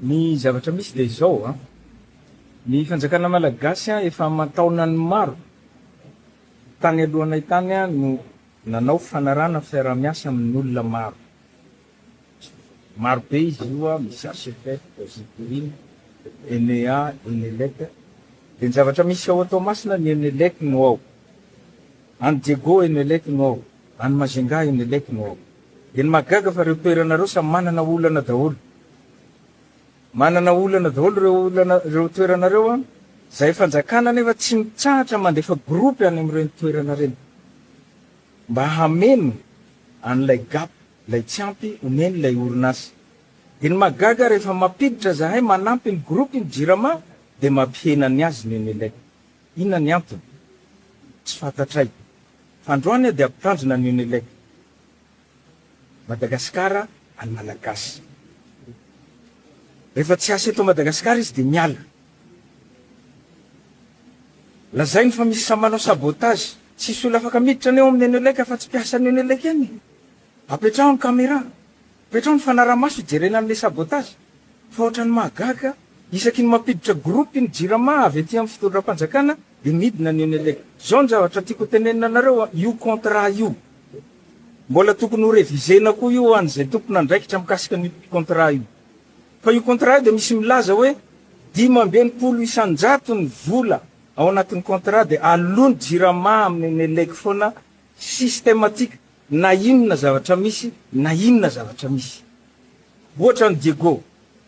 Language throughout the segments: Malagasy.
Ny zavatra misy dia izao a. Ny fanjakana malagasy a efa aman-taonany maro. Tany alohanay tany a no nanao fanarana fiaraha-miasa amin'ny olona maro. Maro be izy io a, misy ACFF, Ozipurine, ENEA, ENELEC. Dia ny zavatra misy ao Toamasina ny ENELEC no ao. Any Diego ENELEC no ao. Any Majunga ENELEC no ao. Dia ny magaga fa reo toeranareo samy manana olana daholo. Manana olana daholo reo toeranareo a. Zay fanjakana nefa tsy mitsahatra mandefa gropy any amin'ireny toerana reny. Mba hameno an'ilay gap, ilay tsy ampy, omeny ilay orinasa. Dia ny magaga rehefa mampiditra zahay manampy ny gropy ny JIRAMA dia mampihena ny azy ny ENELEC. Inona ny antony? Tsy fantatray. Fandroany dia ampitandrina ny ENELEC. Madagasikara any Malagasy. Rehefa tsy asa eto Madagasikara izy dia miala. Lazainy fa misy manao sabotage. Tsisy olona afaka miditra aneo amin'ny ENELEC fa tsy piasa ny ENELEC eny. Apetraho ny caméra. Apetraho ny fanaramaso ijerena an'ilay sabotage. Fa ohatran'ny mahagaga, isaky ny mampiditra gropy ny JIRAMA avy etỳ amin'ny fitondram-panjakana dia midina ny ENELEC. Zao ny zavatra tiako tenenina anareo io contrat io. Mbola tokony ho revisena koa io an'izay tompona andraikitra mikasika ny contrat io. Fa io contrat io dia misy milaza hoe 500 isan-jato ny vola ao anatin'ny contrat dia alony JIRAMA amin'ny ENELEC foana systématique. Na inona zavatra misy, na inona zavatra misy. Ohatra ny Diego,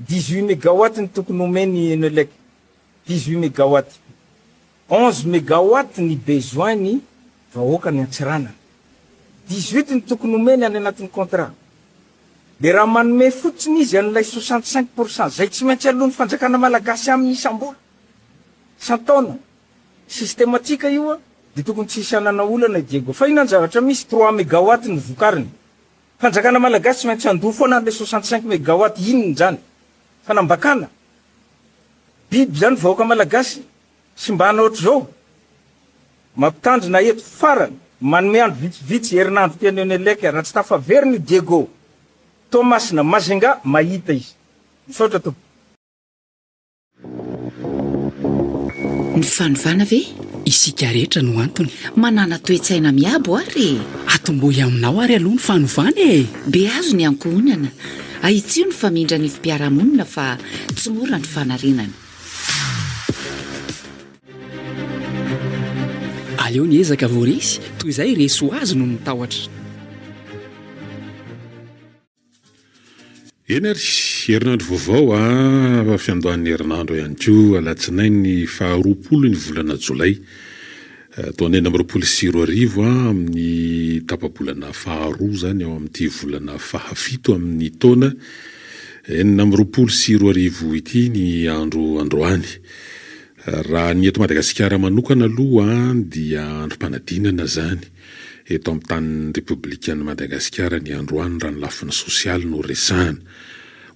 18 mégawatt ny tokony omeny ENELEC. 18 mégawatt. 11 mégawatt ny besoin ny vahoaka ny Antsiranana. 18 ny tokony omeny any anatin'ny contrat. Dia raha manome fotsiny izy an'ilay 65%, zay tsy maintsy alohan'ny fanjakana malagasy amin'ny isam-bola. Isan-taona. Systématique io a, dia tokony tsy isanana olana i Diego. Fa inona ny zavatra misy 3 mégawatt ny vokariny. Fanjakana malagasy tsy maintsy andoha foana an'ilay 65 mégawatt, inona zany? Fanambakana. Biby zany vahoaka malagasy. Sy mba hanao ohatr'izao. Mampitandrina eto farany. Manome andro vitsivitsy herinandro teny ENELEC raha tsy tafaveriny Diego. Toamasina, Majunga, mahita izy. Misaotra tompo. Ny fanovana ve? Isika rehetra no antony. Manana toe-tsaina miabo ary. Atombohy aminao ary aloha ny fanovana e. Be azo ny ankohonana. Ahitsio ny famindra ny fipiaramonina fa tsy mora ny fanarenana. Aleo ny ezaka voaresy, toy izay reso azy no nitahotra. Eny ary herinandro vaovao fiandohan'ny herinandro ihany koa alatsinainy 20 ny volana Jolay taona 2024 amin'ny tapabolana 2 zany ao amin'ity volana 7 amin'ny taona 2024 ity ny androany. Raha ny eto Madagasikara manokana aloha dia androm-panadinana zany. Eto amin'ny tanin'ny Republikan'i Madagasikara ny androany raha ny lafiny sosialy no resahana.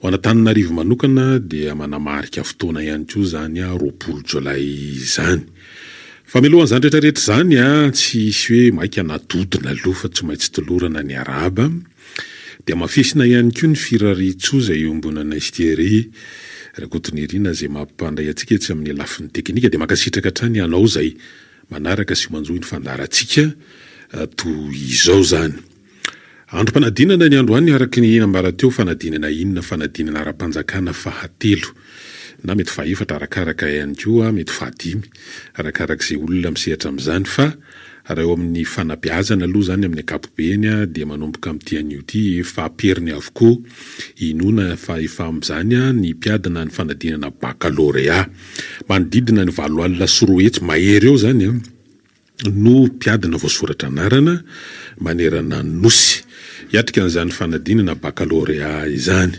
Ho an'Antananarivo manokana dia manamarika fotoana ihany koa zany 20 Jolay zany. Fa milohan zany rehetrarehetra zany tsy isy hoe maika nadodina aloha fa tsy maintsy tolorana ny araba. Dia mafisina ihany koa ny firaritso izay iombonana istery. Rakotony irina zay mampandray antsika etsy amin'ny lafiny teknika dia makasitraka hatrany ianao zay manaraka sy manjohy ny fandarantsika toy izao zany. Androm-panadinana ny androany araka ny nambara teo fanadinana inona fanadinana ara-panjakana fahatelo na mety fahefatra arakaraka ihany koa mety fahadimy arakaraka izay olona misehatra amin'izany fa raha eo amin'ny fanabeazana aloha zany amin'ny ankapobeny dia manomboka amin'ity an'io ity efa periny avokoa inona fa efa amin'izany ny mpiadana ny fanadinana baccalauréat manodidina ny 7 alina sy 3 hetsy mahery eo zany no mpiadana voasoratra anarana manerana nosy hiatrika an'izany fanadinana baccalauréat izany.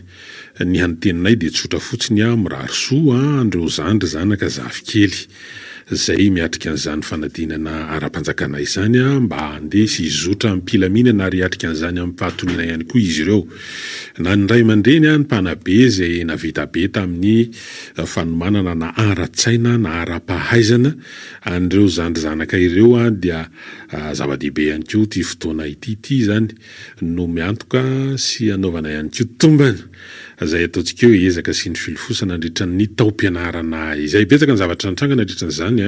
Ny hanoteninay dia tsotra fotsiny mirary soa andreo zandry zanaka zafikely zay miatrika an'izany fanadinana ara-panjakana izany mba handeha sy hizotra amin'ny mpilaminana ary hiatrika an'izany amin'ny fahatoniana ihany koa izy ireo. Na ny ray aman-dreny ny mpanabe izay navita-be tamin'ny fanomanana na ara-tsaina na ara-pahaizana an'ireo zandry zanaka ireo dia zava-dehibe ihany koa ty fotoana ity zany no miantoka sy anaovana ihany koa tombana zay ataontsika hoe ezaka sy ny filofosana nandritra ny taom-pianarana izay betsaka ny zavatra nitranga nandritra n'izany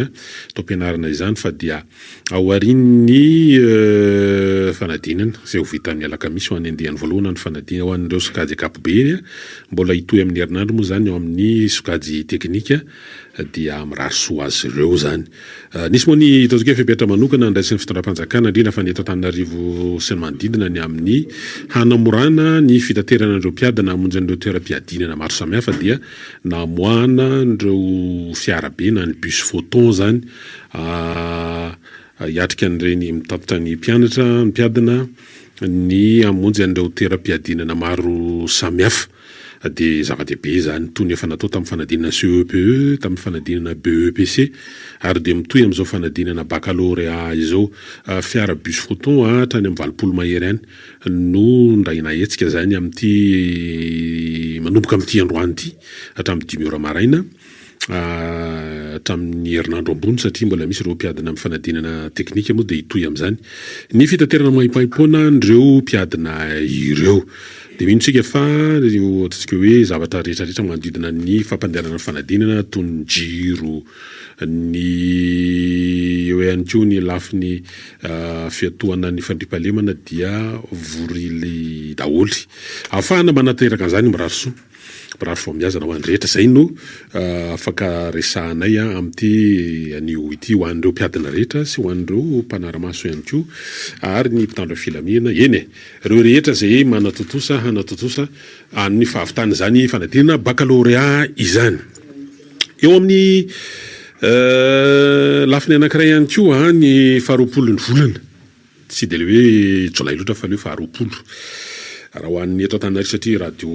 taom-pianarana izany fa dia aorian'ny fanadinana zay ho vita amin'ny alakamisy ho an'ny andiany voalohana ny fanadina ho an'ireo sokajy akapobe mbola hitohy amin'ny herinandro moa zany eo amin'ny sokajy teknika dia mirary soa azy ireo zany. Nisy moa ny ataontsika hoe fepetra manokana ndraisin'ny fitondram-panjakana indrindra fa ny eto Antananarivo sy ny manodidina ny amin'ny hanamorana ny fitaterana an'ireo mpiadana hamonjy an'ireo toeram-piadinana maro samihafa dia namoahana an'ireo fiarabe na ny bus photon zany hiatrika an'ireny mitatitra ny mpianatra ny mpiadana ny hamonjy an'ireo toeram-piadinana maro samihafa dia zava-dehibe zany toy ny efa natao tamin'ny fanadinana CEPE tamin'ny fanadinana BEPC ary dia mitohy amin'izao fanadinana baccalauréat izao fiara bus photon hatrany amin'ny 20 mahery any no ndraina hetsika zany amin'ity manomboka amin'ity androany ity hatramin'ny 5 ora maraina hatramin'ny herinandro ambony satria mbola misy ireo mpiadana amin'ny fanadinana teknika moa dia hitohy amin'izany ny fitaterana maimpoimpona an'ireo mpiadana ireo dia mino-tsika fa ataontsika hoe zavatra rehetrarehetra manodidina ny fampandehanana fanadinana toy ny jiro ny eo ihany koa ny lafiny fiatohana ny fandriampahalemana dia vorily daholy ahafahana manateraka an'izany mirary soa mirary fombiazana ho an'ny rehetra zay no afaka resahanay amin'ity anio ity ho an'ireo mpiadana rehetra sy ho an'ireo mpanaramaso ihany koa ary ny mpitandro filamina eny ireo rehetra zay manatotosa hanatotosa amin'ny fahavitana zany fanadinana baccalauréat izany eo amin'ny lafiny anankiray ihany koa ny 20 ny volana tsy dia le hoe jolay loatra fa le hoe 20 raha ho an'ny eto Antananarivo satria radio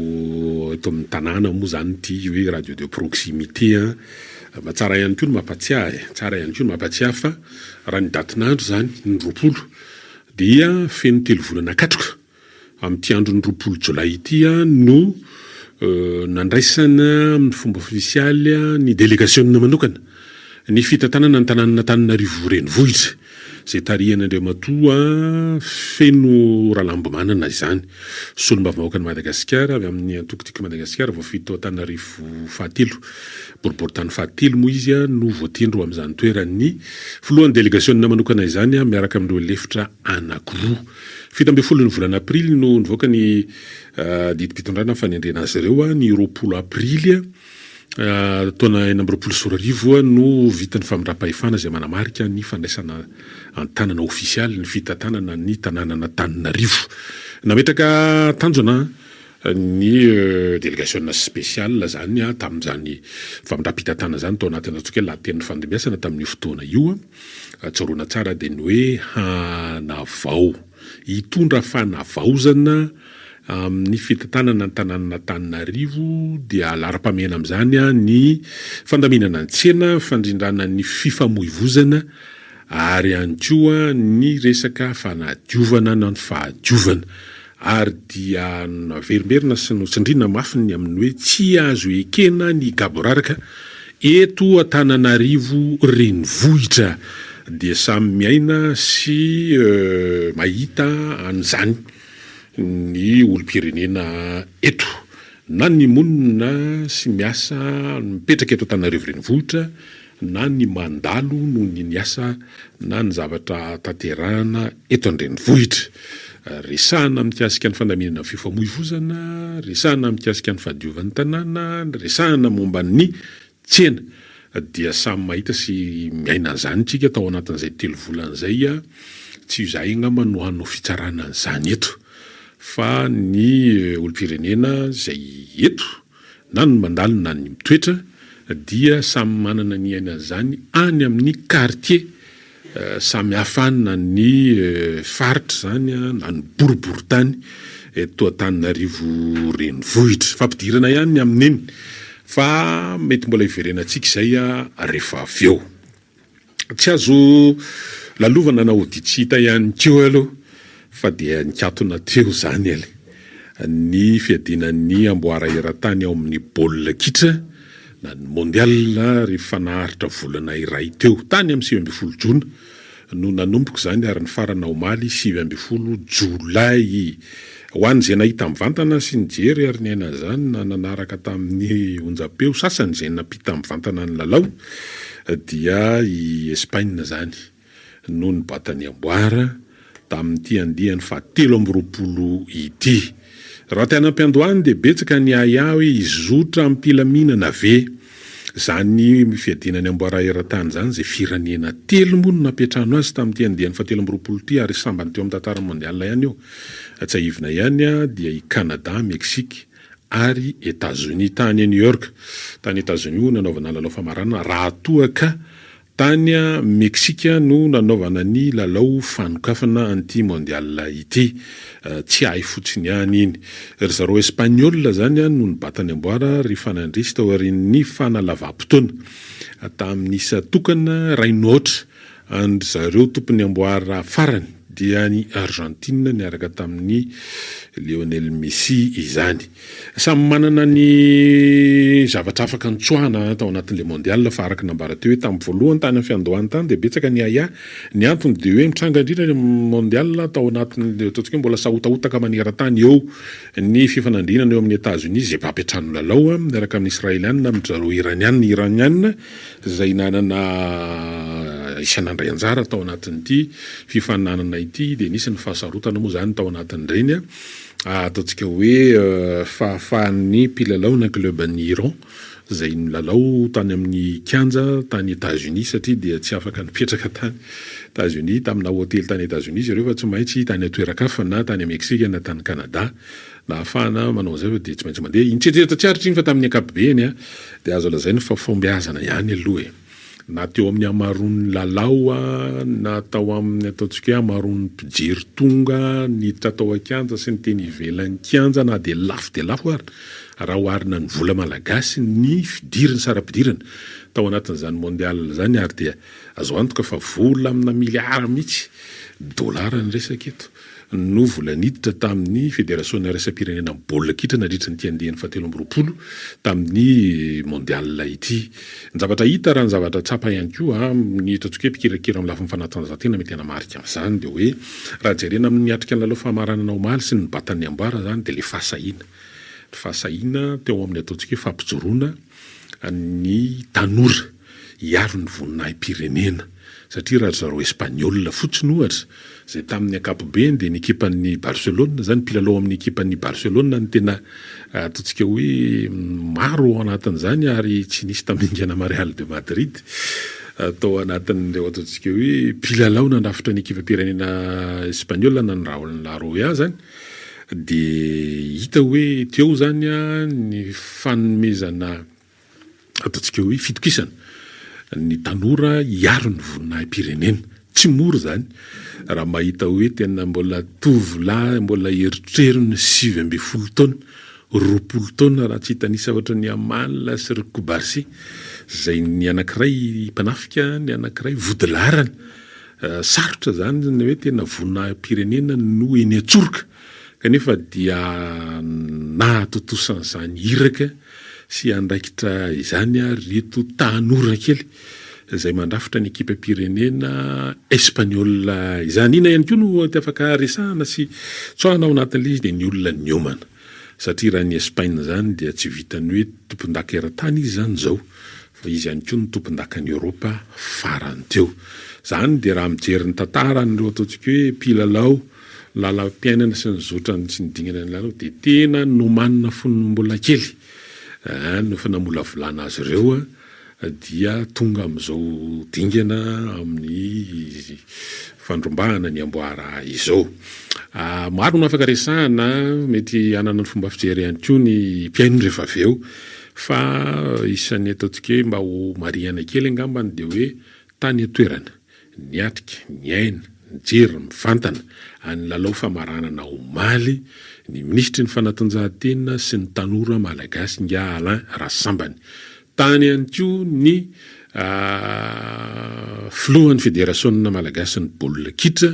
eto amin'ny tanàna moa zany ity hoe radio de proximité tsara ihany koa no mampatsiahy tsara ihany koa no mampatsiahy fa raha ny datin'andro zany ny 20 dia feno 3 volana katroka amin'ity andro ny 20 jolay ity no nandraisana amin'ny fomba ofisialy ny délégation manokana ny fitantanana ny tanànan'Antananarivo renivohitra zay tarihana Andriamatoa feno rahalambomanana izany solombavam-bahoaka ny Madagasikara avy amin'ny antokotiko Madagasikara voafito Antananarivo fahatelo boriboritany fahatelo moa izy no voatendro amin'izany toerany filohan'ny délégation manokana izany miaraka amin'ireo lefitra anankiroa 17 ny volana aprily no nivoaka ny didim-pitondrana fanendrena azy ireo ny 20 aprily taona 2024 no vitan'ny famindram-pahefana zay manamarika ny fandraisana an-tanana ofisialy ny fitantanana ny tanànana Antananarivo nametraka tanjona ny délégation spéciale zany tamin'izany famindram-pitantanana zany tao anatin'ny atsoka hoe laten'ny fandimbiasana tamin'ny fotoana io tsarona tsara dia ny hoe hanavao hitondra fanavaozana amin'ny fitantanana ny tanànana Antananarivo dia lara-pamena amin'izany ny fandaminana ny tsena fandrindrana ny fifamoivozana ary ihany koa ny resaka fanadiovana na ny fahadiovana ary dia naverimberina sy notsindrina mafiny amin'ny hoe tsy azo ekena ny gaboraraka eto Antananarivo renivohitra dia samy miaina sy mahita an'izany ny olom-pirenena eto na ny monina sy miasa mipetraka eto Antananarivo renivohitra na ny mandalo no ny asa na ny zavatra tanterahana eto an-drenivohitra resahana mikasika ny fandaminana fifamoivozana resahana mikasika ny fahadiovan'ny tanàna resahana momba ny tsena dia samy mahita sy miaina an'izany tsika tao anatin'izay 3 volan'izay tsy izay ngamba no hanao fitsarana an'izany eto fa ny olom-pirenena zay eto na ny mandalo na ny mitoetra dia samy manana ny aina zany any amin'ny quartier samy hafana ny faritra zany na ny boriboritany eto Antananarivo renivohitra fampidirana ihany amin'iny fa mety mbola hiverenantsika izay rehefa avy eo tsy azo lalovana na oditsita ihany keo aloha fa dia nikatona teo zany ele ny fiadinan'ny amboara eran-tany ao amin'ny baolina kitra na ny mondial rehefa naharitra volana iray teo tany amin'ny 20 jona no nanomboko zany ary ny farana omaly 20 jolay ho an' zay nahita mivantana sy nijery ary ny aina zany na nanaraka tamin'ny onjapeo sasany zay napita mivantana ny lalao dia i Espagne zany no ny batany amboara tamin'ity andiany 17 ity. Raha tena ampiandohany dia betsaka ny aya hoe izotra ampilaminana ve zany fiadinany amboara eran-tany zany zay firenena 3 mono napetrahano azy tamin'ity andiany 17 ity ary sambany teo amin'ny tantara mondial ihany io. Tsy ahivina ihany dia i Canada, Mexique ary États-Unis tany New York. Tany États-Unis nanaovana lalao famarana raha toa ka tany Meksika no nanaovana ny lalao fanokafana anti mondial ity. Tsy hay fotsiny ihany iny. Ry zareo Espagnol zany no nibatany amboara ry fanandrisy tao arin'ny fanalavam-potoana tamin'ny isa tokana ray noatra and zareo tompony amboara farany dia ny Argentine niaraka tamin'ny Lionel Messi izany. Samy manana ny zavatra afaka nitsoahana tao anatin'le mondial fa araka nambara teo hoe tamin'ny voalohany tany amin'ny fiandohany tany dia betsaka ny aya ny antony dia hoe mitranga indrindra mondial tao anatin'le ataontsika mbola sahotaotaka maneran-tany eo ny fifanandrinana eo amin'ny États-Unis zay mpapetrano lalao miaraka amin'ny Israelianina amin'izareo Iranianina zay nanana isan'andray anjara tao anatin'ity fifananana ity dia nisy ny fahasarotana moa zany tao anatin'ireny ataontsika hoe fahafahan'ny mpilalao na club ny Iran zay nilalao tany amin'ny kianja tany États-Unis satria dia tsy afaka nipetraka tany États-Unis tamina hôtely tany États-Unis zareo fa tsy maintsy tany atoerakafa na tany Meksika na tany Canada na afahana manao zay dia tsy maintsy mandeha intsetseta tsy aritra iny fa tamin'ny ankapobeny dia azo lazaina fa fombiazana ihany aloha na teo amin'ny amaroan'ny lalao na tao amin'ny ataontsika hoe amaroan'ny mpijery tonga niditra tao an-kianja sy ny teny ivelan'ny kianja na dia lafo ary raha oharina ny vola malagasy ny fidiriny sara-pidirana tao anatin'izany mondial zany ary dia azo antoka fa vola amina miliara mihitsy dolara ny resaka eto no vola niditra tamin'ny fédération raisam-pirenena amin'ny baolina kitra nandritra ny tiandiany 17 tamin'ny mondial ity. Ny zavatra hita raha ny zavatra tsapa ihany koa ny ataontsika hoe mpikirakira amin'ny lafiny fanatanjahantena mety anamarika amin'izany dia hoe raha jerena amin'ny atrika ny lalao famaranana omaly sy ny batany amboara zany dia le fahasahiana teo amin'ny ataontsika hoe fampijoroana ny tanora hiaro ny voninahim-pirenena satria raha zareo Espagnol fotsiny ohatra zay tamin'ny ankapobeny dia ny ekipan'ny Barcelone zany mpilalao amin'ny ekipan'ny Barcelone ny tena ataontsika hoe maro ao anatin'izany ary tsy nisy tamingana Real de Madrid atao anatin'ireo ataontsika hoe mpilalao nandrafitra ny ekipam-pirenena Espagnol na ny Raúl Laroya zany dia hita hoe teo zany ny fanomezana ataontsika hoe fitokisana ny tanora hiaro ny voninahim-pirenena tsy mora zany raha mahita hoe tena mbola tovolahy mbola eritreriny 20 taona 20 taona raha tsy hitanisa ohatra ny Yamal sy ry Kubarsi zay ny anankiray mpanafika ny anankiray vodilarana sarotra zany ny hoe tena voninahim-pirenena no eny atsoroka kanefa dia nahatotosan'izany iraka sy andraikitra izany reto tanora kely zay mandrafitra ny ekipam-pirenena Espagnol izany. Ina ihany koa no afaka resahana sy tsoahana ao anatin'ilay izy dia ny olona ny omana satria raha ny Espagne zany dia tsy vitany hoe tompon-daka eran-tany izy zany zao fa izy ihany koa ny tompon-daka ny Europa farany teo zany dia raha mijery ny tantara n'ireo ataontsika hoe mpilalao lalam-piainana sy ny zotrany sy ny dingana ny lalao dia tena nomanina fonony mbola kely no fa namolavolana azy ireo dia tonga amin'izao dingana amin'ny fandrombahana ny amboara izao. Maro no afaka resahana mety anana ny fomba fijery ihany koa ny mpiaino rehefa avy eo fa isan'ny ataontsika hoe mba ho mariana kely angambany dia hoe tany atoerana ny atrika ny aina ny jery mivantana any lalao famaranana omaly ny ministry ny fanatanjahantena sy ny tanora malagasy nga Alain Rasambany tany ihany koa ny filohan'ny fédération malagasy ny baolina kitra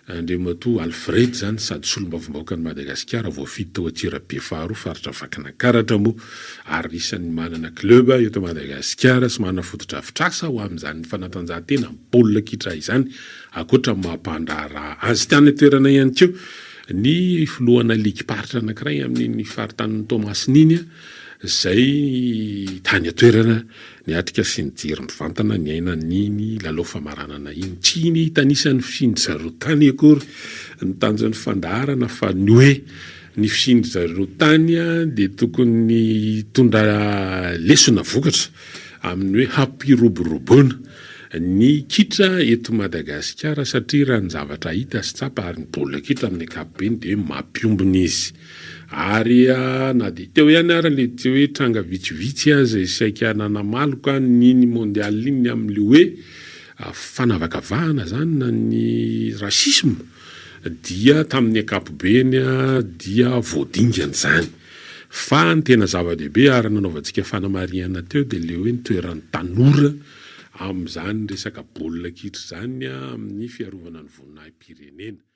Andriamato Alfred zany sady solombavombaoka ny Madagasikara voafidy tao Antsirabe faharoa faritra Vakinakaratra moa ary isan'ny manana club eto Madagasikara sy manana fotodrafitrasa ho amin'izany fanatanjahantena baolina kitra izany akoatra mampandrara azy tany toerana ihany koa ny filohana ligy paritra anankiray amin'ny faritanin'ny Tomasininy zay tany atoerana ny atrika sy ny jery mivantana ny aina niny lalao famaranana iny tsy ny tanisan'ny fisindry zareo tany akory ny tanjon'ny fandaharana fa ny hoe ny fisindry zareo tany dia tokony tondra lesona vokatra amin'ny hoe hampiroboroboana ny kitra eto Madagasikara satria raha ny zavatra hita sy tsapa ary ny baolina kitra amin'ny ankapobeny dia mampiombona izy ary na dia teo ihany ary le teo hoe tranga vitsivitsy aza isaika nanamaloka niny mondial iny amin'le hoe fanavakavahana zany na ny rasisme dia tamin'ny ankapobeny dia voadingana zany fa ny tena zava-dehibe ary nanaovantsika fanamariana teo dia le hoe ny toeran'ny tanora amin'izany resaka baolina kitra zany amin'ny fiarovana ny voninahim-pirenena